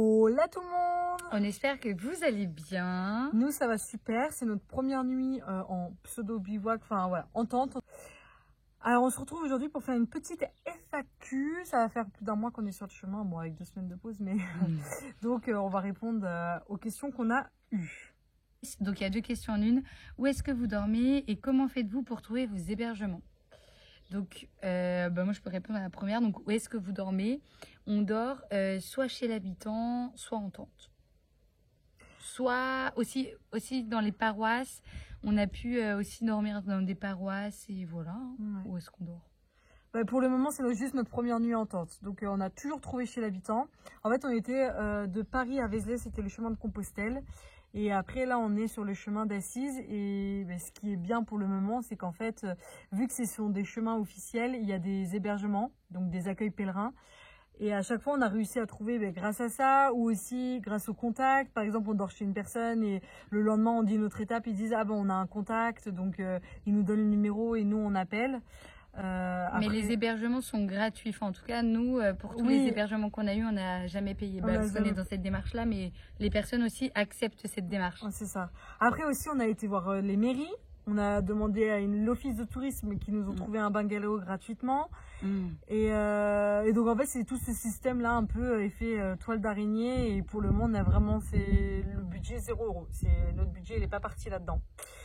Hola tout le monde! On espère que vous allez bien. Nous ça va super, c'est notre première nuit en pseudo bivouac, enfin voilà, en tente. Alors on se retrouve aujourd'hui pour faire une petite FAQ, ça va faire plus d'un mois qu'on est sur le chemin, bon avec 2 semaines de pause, mais donc on va répondre aux questions qu'on a eues. Donc il y a 2 questions en une. Où est-ce que vous dormez et comment faites-vous pour trouver vos hébergements? Donc moi je peux répondre à la première. Donc où est-ce que vous dormez? On dort soit chez l'habitant, soit en tente. Soit aussi dans les paroisses. On a pu aussi dormir dans des paroisses et voilà. Ouais. Où est-ce qu'on dort? Bah, pour le moment, c'est juste notre première nuit en tente. Donc, on a toujours trouvé chez l'habitant. En fait, on était de Paris à Vézelay, c'était le chemin de Compostelle. Et après, là, on est sur le chemin d'Assise. Et bah, ce qui est bien pour le moment, c'est qu'en fait, vu que c'est sur des chemins officiels, il y a des hébergements, donc des accueils pèlerins. Et à chaque fois, on a réussi à trouver grâce à ça ou aussi grâce au contact. Par exemple, on dort chez une personne et le lendemain, on dit notre étape. Ils disent « Ah ben, on a un contact ». Donc, ils nous donnent le numéro et nous, on appelle. Mais les hébergements sont gratuits. Enfin, en tout cas, nous, pour tous les hébergements qu'on a eus, on n'a jamais payé. Parce qu'on est dans cette démarche-là, mais les personnes aussi acceptent cette démarche. Ouais, c'est ça. Après aussi, on a été voir les mairies. On a demandé à l'office de tourisme qui nous ont trouvé un bungalow gratuitement. Et donc, en fait, c'est tout ce système-là, un peu effet toile d'araignée. Et pour le moment, on a vraiment, c'est le budget 0 €. Notre budget, il n'est pas parti là-dedans.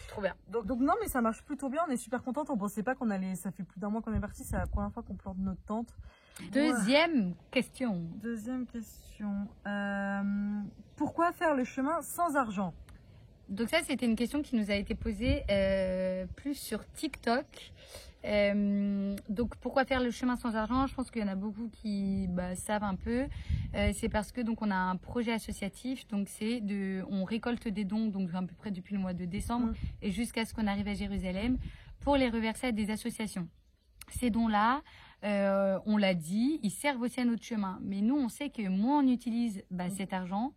Trop bien. Donc non, mais ça marche plutôt bien. On est super contente. On pensait pas qu'on allait. Ça fait plus d'un mois qu'on est parti. C'est la première fois qu'on plante notre tente. Deuxième question. Deuxième question. Pourquoi faire le chemin sans argent? Donc ça, c'était une question qui nous a été posée plus sur TikTok. Donc pourquoi faire le chemin sans argent? Je pense qu'il y en a beaucoup qui savent un peu. C'est parce que donc on a un projet associatif. Donc on récolte des dons donc à peu près depuis le mois de décembre et jusqu'à ce qu'on arrive à Jérusalem pour les reverser à des associations. Ces dons-là, on l'a dit, ils servent aussi à notre chemin. Mais nous, on sait que moins on utilise cet argent,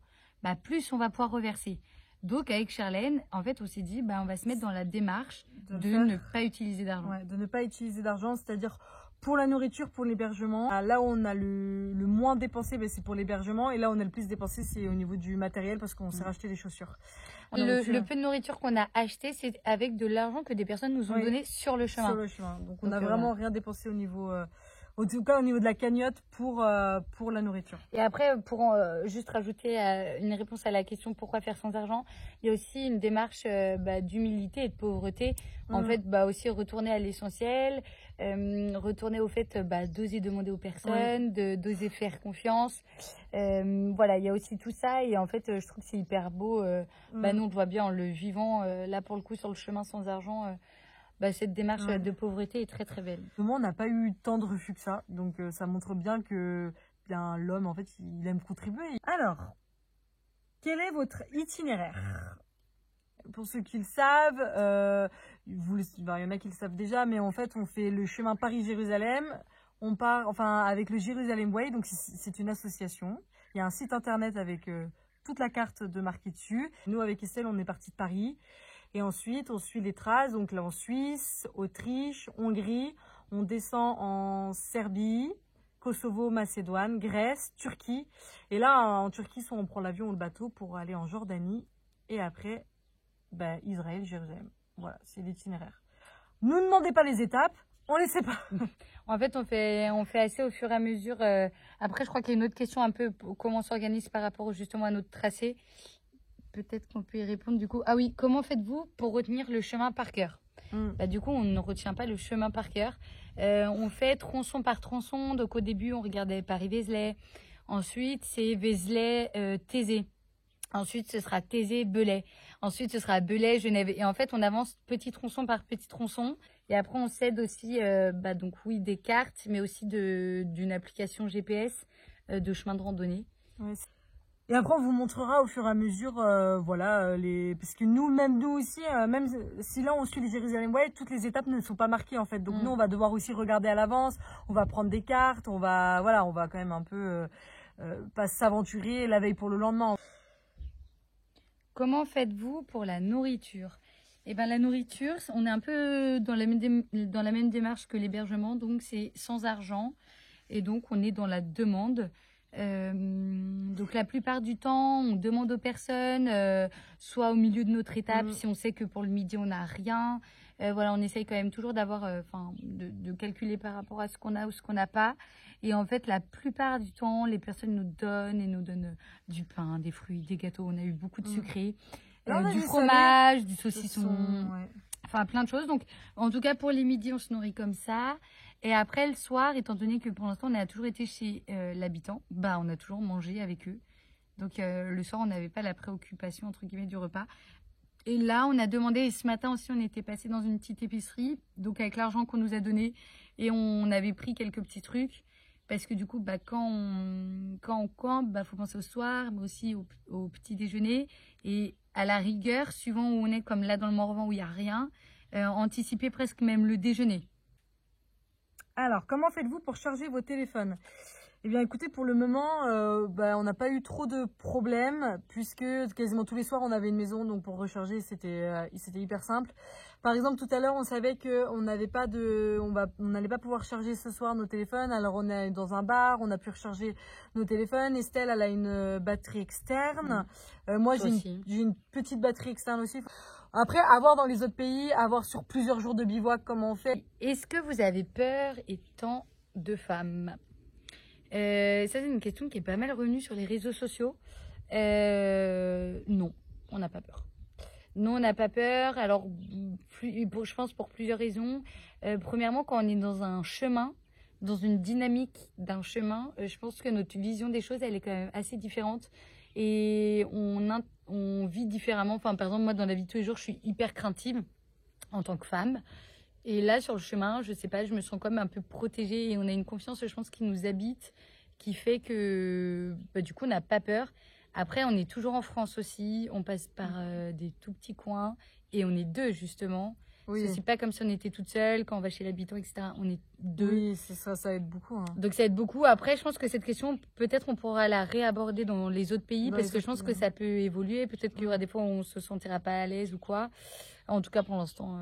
plus on va pouvoir reverser. Donc, avec Charlène, en fait, on s'est dit, on va se mettre dans la démarche de ne pas utiliser d'argent. Ouais, de ne pas utiliser d'argent, c'est-à-dire pour la nourriture, pour l'hébergement. Là où on a le moins dépensé, c'est pour l'hébergement. Et là où on a le plus dépensé, c'est au niveau du matériel parce qu'on s'est racheté des chaussures. Le peu de nourriture qu'on a acheté, c'est avec de l'argent que des personnes nous ont donné sur le chemin. Sur le chemin. Donc, on n'a vraiment rien dépensé au niveau... En tout cas, au niveau de la cagnotte pour la nourriture. Et après, pour juste rajouter une réponse à la question pourquoi faire sans argent, il y a aussi une démarche d'humilité et de pauvreté. En fait, aussi retourner à l'essentiel, retourner au fait d'oser demander aux personnes, d'oser faire confiance. Voilà, il y a aussi tout ça. Et en fait, je trouve que c'est hyper beau. Nous, on le voit bien en le vivant. Là, pour le coup, sur le chemin sans argent... cette démarche de pauvreté est très très belle. Moi, on n'a pas eu tant de refus que ça, donc ça montre bien que l'homme, en fait, il aime contribuer. Alors, quel est votre itinéraire? Pour ceux qui le savent, il y en a qui le savent déjà, mais en fait, on fait le chemin Paris-Jérusalem. On part, avec le Jérusalem Way, donc c'est une association. Il y a un site internet avec toute la carte de marquée dessus. Nous, avec Estelle, on est parti de Paris. Et ensuite, on suit les traces, donc là en Suisse, Autriche, Hongrie, on descend en Serbie, Kosovo, Macédoine, Grèce, Turquie. Et là, en Turquie, soit on prend l'avion ou le bateau pour aller en Jordanie. Et après, Israël, Jérusalem. Voilà, c'est l'itinéraire. Ne nous demandez pas les étapes, on les sait pas. En fait, on fait assez au fur et à mesure. Après, je crois qu'il y a une autre question un peu comment on s'organise par rapport justement à notre tracé. Peut-être qu'on peut y répondre du coup. Ah oui, comment faites-vous pour retenir le chemin par cœur? Du coup, on ne retient pas le chemin par cœur. On fait tronçon par tronçon. Donc au début, on regardait Paris-Vézelay. Ensuite, c'est Vézelay-Thésée. Ensuite, ce sera Thésée-Belay. Ensuite, ce sera Belay-Genève. Et en fait, on avance petit tronçon par petit tronçon. Et après, on s'aide aussi des cartes, mais aussi d'une application GPS de chemin de randonnée. Ouais, et après, on vous montrera au fur et à mesure, parce que même nous aussi, même si là on suit les Jérusalem Way, toutes les étapes ne sont pas marquées en fait. Donc nous, on va devoir aussi regarder à l'avance, on va prendre des cartes, on va quand même un peu pas s'aventurer la veille pour le lendemain. Comment faites-vous pour la nourriture? La nourriture, on est un peu dans la même démarche que l'hébergement, donc c'est sans argent et donc on est dans la demande. Donc la plupart du temps, on demande aux personnes, soit au milieu de notre étape, si on sait que pour le midi, on n'a rien. Voilà, on essaye quand même toujours d'avoir, de calculer par rapport à ce qu'on a ou ce qu'on n'a pas. Et en fait, la plupart du temps, les personnes nous donnent du pain, des fruits, des gâteaux. On a eu beaucoup de sucré, Là, on a du du fromage, du salé. saucisson, Ouais. enfin plein de choses. Donc, en tout cas, pour les midis, on se nourrit comme ça. Et après, le soir, étant donné que pour l'instant, on a toujours été chez l'habitant, bah, on a toujours mangé avec eux. Donc, le soir, on n'avait pas la préoccupation, entre guillemets, du repas. Et là, on a demandé, et ce matin aussi, on était passé dans une petite épicerie, donc avec l'argent qu'on nous a donné, et on avait pris quelques petits trucs, parce que du coup, bah, quand on campe, bah, faut penser au soir, mais aussi au petit déjeuner, et à la rigueur, suivant où on est, comme là dans le Morvan où il n'y a rien, anticiper presque même le déjeuner. Alors, comment faites-vous pour charger vos téléphones? Eh bien, écoutez, pour le moment, on n'a pas eu trop de problèmes puisque quasiment tous les soirs, on avait une maison. Donc, pour recharger, c'était hyper simple. Par exemple, tout à l'heure, on savait qu'on n'allait pas pouvoir charger ce soir nos téléphones. Alors, on est dans un bar, on a pu recharger nos téléphones. Estelle, elle a une batterie externe. Moi, j'ai une petite batterie externe aussi. Après, à voir dans les autres pays, à voir sur plusieurs jours de bivouac comment on fait. Est-ce que vous avez peur étant deux femmes? Ça, c'est une question qui est pas mal revenue sur les réseaux sociaux. Non, on n'a pas peur. Non, on n'a pas peur. Alors, je pense pour plusieurs raisons. Premièrement, quand on est dans un chemin, dans une dynamique d'un chemin, je pense que notre vision des choses, elle est quand même assez différente. Et on vit différemment. Enfin, par exemple, moi, dans la vie de tous les jours, je suis hyper craintive en tant que femme. Et là, sur le chemin, je sais pas, je me sens comme un peu protégée et on a une confiance, je pense, qui nous habite, qui fait que, du coup, on n'a pas peur. Après, on est toujours en France aussi, on passe par des tout petits coins et on est deux, justement. Oui. C'est pas comme si on était toute seule, quand on va chez l'habitant, etc. On est deux. Oui, c'est ça aide beaucoup. Hein. Donc, ça aide beaucoup. Après, je pense que cette question, peut-être on pourra la réaborder dans les autres pays parce que je pense que ça peut évoluer. Peut-être qu'il y aura des fois où on se sentira pas à l'aise ou quoi. En tout cas, pour l'instant.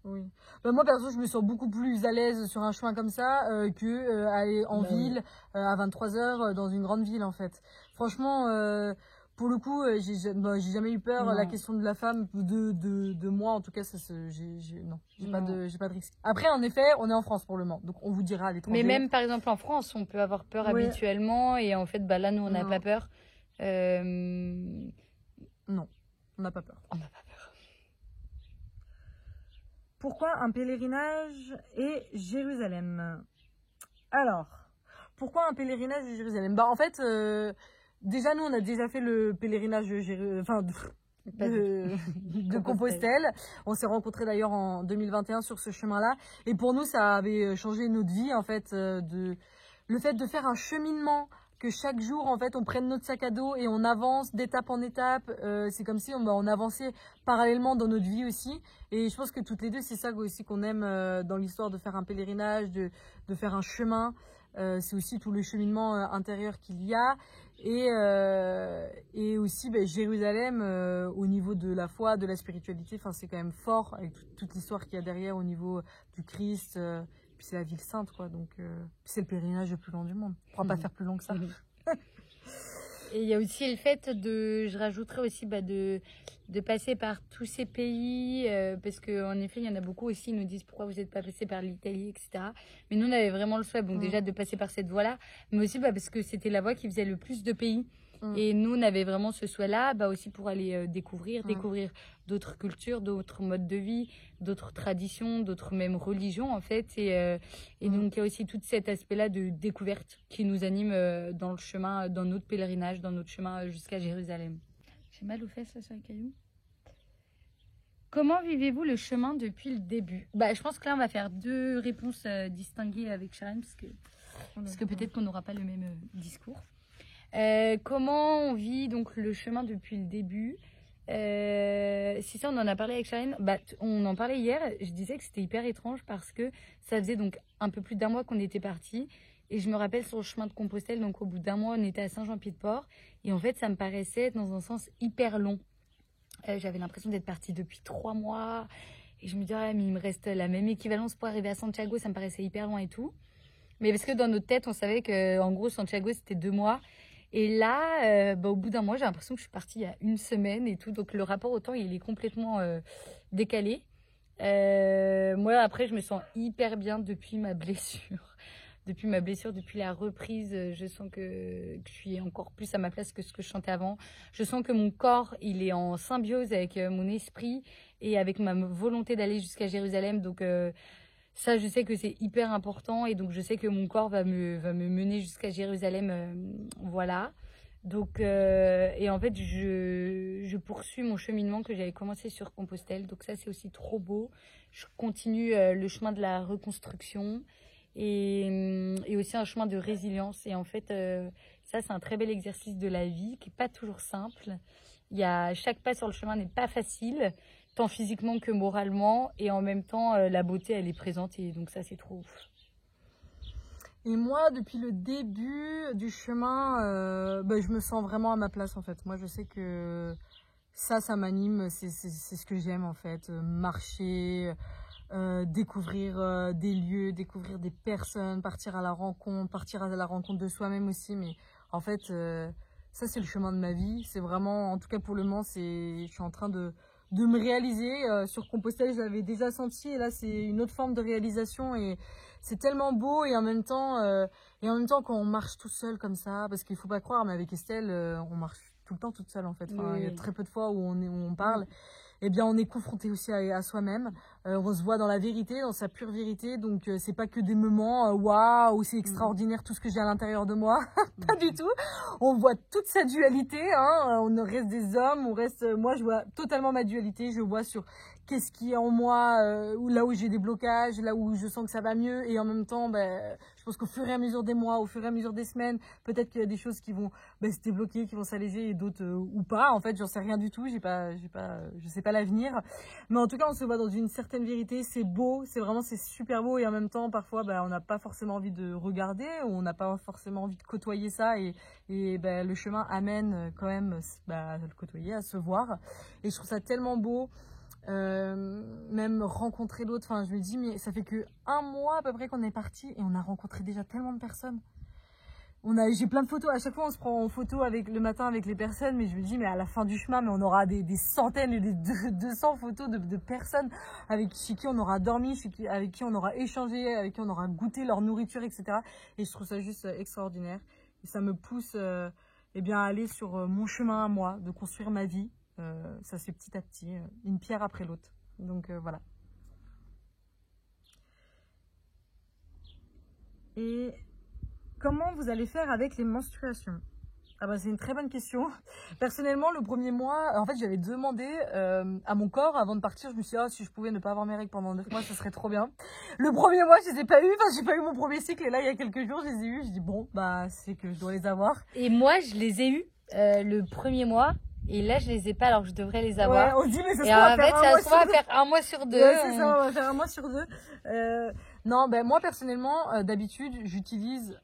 Oui. Moi, perso, je me sens beaucoup plus à l'aise sur un chemin comme ça que aller en ville à 23h dans une grande ville, en fait. Franchement, pour le coup, j'ai jamais eu peur. La question de la femme, de moi, en tout cas, j'ai pas de risque. Après, en effet, on est en France pour le moment, donc on vous dira à l'étranger. Mais même, par exemple, en France, on peut avoir peur habituellement et en fait, là, nous, on n'a pas peur. Non, on n'a pas peur. On n'a pas peur. Pourquoi un pèlerinage et Jérusalem? Alors, pourquoi un pèlerinage et Jérusalem? En fait, déjà, nous, on a déjà fait le pèlerinage de Compostelle. On s'est rencontrés d'ailleurs en 2021 sur ce chemin-là. Et pour nous, ça avait changé notre vie, en fait, le fait de faire un cheminement, que chaque jour, en fait, on prenne notre sac à dos et on avance d'étape en étape. C'est comme si on avançait parallèlement dans notre vie aussi. Et je pense que toutes les deux, c'est ça aussi qu'on aime dans l'histoire de faire un pèlerinage, de faire un chemin. C'est aussi tout le cheminement intérieur qu'il y a. Et aussi Jérusalem, au niveau de la foi, de la spiritualité, c'est quand même fort avec toute l'histoire qu'il y a derrière au niveau du Christ. Puis c'est la ville sainte, quoi. Donc, c'est le pèlerinage le plus long du monde. On ne pourra pas faire plus long que ça. Et il y a aussi le fait je rajouterais aussi de passer par tous ces pays, parce qu'en effet, il y en a beaucoup aussi, ils nous disent pourquoi vous n'êtes pas passé par l'Italie, etc. Mais nous, on avait vraiment le souhait, déjà de passer par cette voie-là, mais aussi parce que c'était la voie qui faisait le plus de pays. Et nous, on avait vraiment ce souhait-là, aussi pour aller découvrir d'autres cultures, d'autres modes de vie, d'autres traditions, d'autres même religions, en fait. Et donc, il y a aussi tout cet aspect-là de découverte qui nous anime dans le chemin, dans notre pèlerinage, dans notre chemin jusqu'à Jérusalem. J'ai mal aux fesses, là, sur les cailloux. Comment vivez-vous le chemin depuis le début? Je pense que là, on va faire deux réponses distinguées avec Sharon, parce que peut-être qu'on n'aura pas le même discours. Comment on vit donc le chemin depuis le début? Si ça, on en a parlé avec Sharon. On en parlait hier. Je disais que c'était hyper étrange parce que ça faisait donc un peu plus d'un mois qu'on était partis. Et je me rappelle sur le chemin de Compostelle, donc au bout d'un mois, on était à Saint-Jean-Pied-de-Port. Et en fait, ça me paraissait être dans un sens hyper long. J'avais l'impression d'être partie depuis 3 mois. Et je me disais, mais il me reste la même équivalence pour arriver à Santiago. Ça me paraissait hyper loin et tout. Mais parce que dans notre tête, on savait que en gros, Santiago, c'était 2 mois. Et là, au bout d'un mois, j'ai l'impression que je suis partie il y a une semaine et tout. Donc, le rapport au temps, il est complètement décalé. Moi, après, je me sens hyper bien depuis ma blessure. Depuis la reprise, je sens que je suis encore plus à ma place que ce que je sentais avant. Je sens que mon corps, il est en symbiose avec mon esprit et avec ma volonté d'aller jusqu'à Jérusalem. Donc, ça, je sais que c'est hyper important et donc je sais que mon corps va me mener jusqu'à Jérusalem. Voilà. Donc, et en fait, je poursuis mon cheminement que j'avais commencé sur Compostelle. Donc ça, c'est aussi trop beau. Je continue le chemin de la reconstruction et aussi un chemin de résilience. Et en fait, ça, c'est un très bel exercice de la vie qui n'est pas toujours simple. Chaque pas sur le chemin n'est pas facile, tant physiquement que moralement. Et en même temps, la beauté, elle est présente. Et donc ça, c'est trop ouf. Et moi, depuis le début du chemin, je me sens vraiment à ma place en fait. Moi, je sais que ça m'anime, c'est ce que j'aime en fait. Marcher, découvrir des lieux, découvrir des personnes, partir à la rencontre de soi-même aussi. Mais en fait, ça c'est le chemin de ma vie. C'est vraiment, en tout cas pour le moment, je suis en train de me réaliser. Sur Compostelle, je l'avais déjà senti et là c'est une autre forme de réalisation et c'est tellement beau et en même temps quand on marche tout seul comme ça, parce qu'il faut pas croire, mais avec Estelle, on marche tout le temps toute seule en fait. Enfin, il y a très peu de fois où on parle. Eh bien, on est confronté aussi à soi-même. On se voit dans la vérité, dans sa pure vérité. Donc, c'est pas que des moments, waouh, c'est extraordinaire tout ce que j'ai à l'intérieur de moi. Pas du tout. On voit toute sa dualité. Hein. On reste des hommes, moi, je vois totalement ma dualité. Je vois sur qu'est-ce qui est en moi, là où j'ai des blocages, là où je sens que ça va mieux. Et en même temps, je pense qu'au fur et à mesure des mois, au fur et à mesure des semaines, peut-être qu'il y a des choses qui vont se débloquer, qui vont s'alléger et d'autres ou pas. En fait, j'en sais rien du tout. Je sais pas l'avenir. Mais en tout cas, on se voit dans une certaine vérité. C'est beau, c'est super beau. Et en même temps, parfois, on n'a pas forcément envie de regarder, ou on n'a pas forcément envie de côtoyer ça. Et le chemin amène quand même à le côtoyer, à se voir. Et je trouve ça tellement beau. Même rencontrer d'autres, enfin je me dis mais ça fait que 1 mois à peu près qu'on est parti et on a rencontré déjà tellement de personnes. J'ai plein de photos, à chaque fois on se prend en photo le matin avec les personnes, mais je me dis mais à la fin du chemin mais on aura des centaines et des 200 photos de personnes chez qui on aura dormi, avec qui on aura échangé, avec qui on aura goûté leur nourriture, etc. Et je trouve ça juste extraordinaire et ça me pousse à aller sur mon chemin à moi, de construire ma vie. Ça se fait petit à petit, une pierre après l'autre. Donc voilà. Et comment vous allez faire avec les menstruations? C'est une très bonne question. Personnellement, le premier mois, en fait, j'avais demandé à mon corps avant de partir. Je me suis dit, si je pouvais ne pas avoir mes règles pendant 9 mois, ce serait trop bien. Le premier mois, je les ai pas eu. Enfin, j'ai pas eu mon premier cycle. Et là, il y a quelques jours, je les ai eu. Je dis bon, c'est que je dois les avoir. Et moi, je les ai eus le premier mois. Et là, je les ai pas alors que je devrais les avoir. Ouais, on se dit, mais ça se va faire 1 mois sur 2. Ouais, c'est ça, on va faire 1 mois sur 2. Non, moi personnellement, d'habitude, j'utilise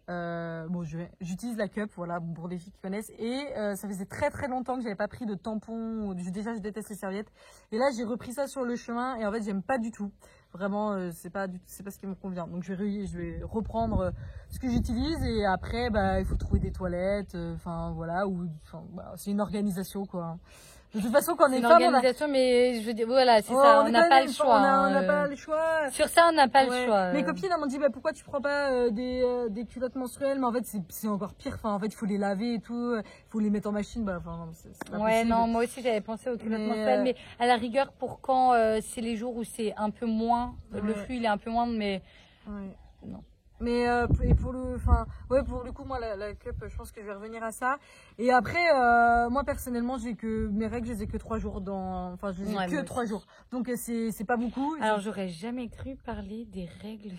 j'utilise la cup, voilà, pour les filles qui connaissent. Et ça faisait très très longtemps que j'avais pas pris de tampon. Déjà, je déteste les serviettes. Et là, j'ai repris ça sur le chemin. Et en fait, j'aime pas du tout. Vraiment, c'est pas ce qui me convient. Donc, je vais reprendre ce que j'utilise. Et après, il faut trouver des toilettes. Voilà. C'est une organisation, quoi. De toute façon, quand on est femme, organisation, mais je veux dire, voilà, c'est ça, on n'a pas le choix. On n'a pas le choix. Sur ça, on n'a pas le choix. Mes copines m'ont dit, pourquoi tu prends pas des culottes menstruelles? Mais en fait, c'est encore pire. Enfin, en fait, il faut les laver et tout. Il faut les mettre en machine. C'est pas possible. Non, moi aussi, j'avais pensé aux culottes menstruelles. Mais à la rigueur, pour quand c'est les jours où c'est un peu moins, le flux, il est un peu moins, mais non. Mais pour le coup, moi la cup, je pense que je vais revenir à ça. Et après, moi personnellement, mes règles, je les ai que 3 jours je les ai que 3 jours. Donc c'est pas beaucoup. Alors j'aurais jamais cru parler des règles.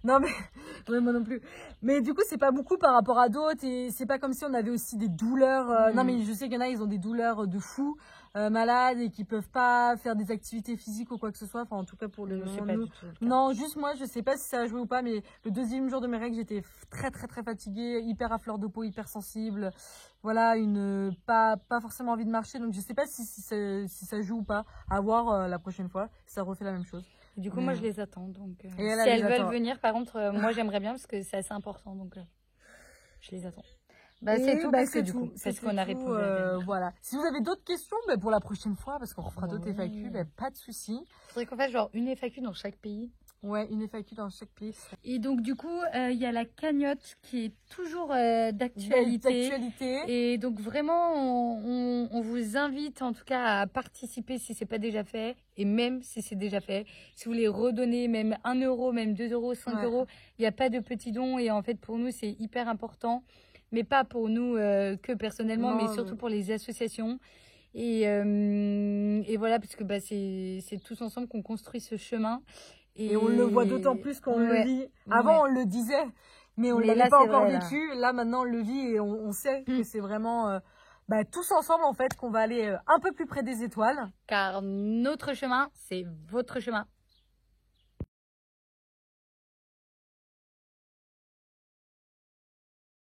Non mais moi non plus. Mais du coup, c'est pas beaucoup par rapport à d'autres et c'est pas comme si on avait aussi des douleurs. Non mais je sais qu'il y en a, ils ont des douleurs de fou. Malades et qui peuvent pas faire des activités physiques ou quoi que ce soit. Enfin, en tout cas pour le moment. Non, juste moi, je sais pas si ça a joué ou pas, mais le 2e jour de mes règles, j'étais très très très fatiguée, hyper à fleur de peau, hyper sensible. Voilà, pas forcément envie de marcher. Donc je sais pas si ça joue ou pas. À voir la prochaine fois. Si ça refait la même chose. Du coup, moi je les attends. Donc si elles veulent venir, par contre, moi j'aimerais bien parce que c'est assez important. Donc je les attends. Bah, Et c'est tout bah, parce que c'est du tout. coup, parce C'était qu'on a tout, répondu à la dernière. voilà. Si vous avez d'autres questions, bah, pour la prochaine fois, parce qu'on refera Bah d'autres oui. FAQ, bah, pas de souci. Faudrait qu'on fasse genre une FAQ dans chaque pays. Ouais, une FAQ dans chaque pays. Et donc, du coup, il y a la cagnotte qui est toujours D'actualité. Et donc, vraiment, on vous invite en tout cas à participer si c'est pas déjà fait. Et même si c'est déjà fait, si vous voulez redonner même 1 euro, même 2 euros, 5 Ouais. euros, il n'y a pas de petits dons. Et en fait, pour nous, c'est hyper important. Mais pas pour nous que personnellement, Non, mais surtout pour les associations. Et voilà, parce que bah, c'est tous ensemble qu'on construit ce chemin. Et on le voit d'autant plus qu'on le Ouais. vit. Avant, on le disait, mais on ne l'avait là, pas c'est encore vrai, là. vécu. Là, maintenant, on le vit et on sait que Mm. c'est vraiment bah, tous ensemble, en fait, qu'on va aller un peu plus près des étoiles. Car notre chemin, c'est votre chemin.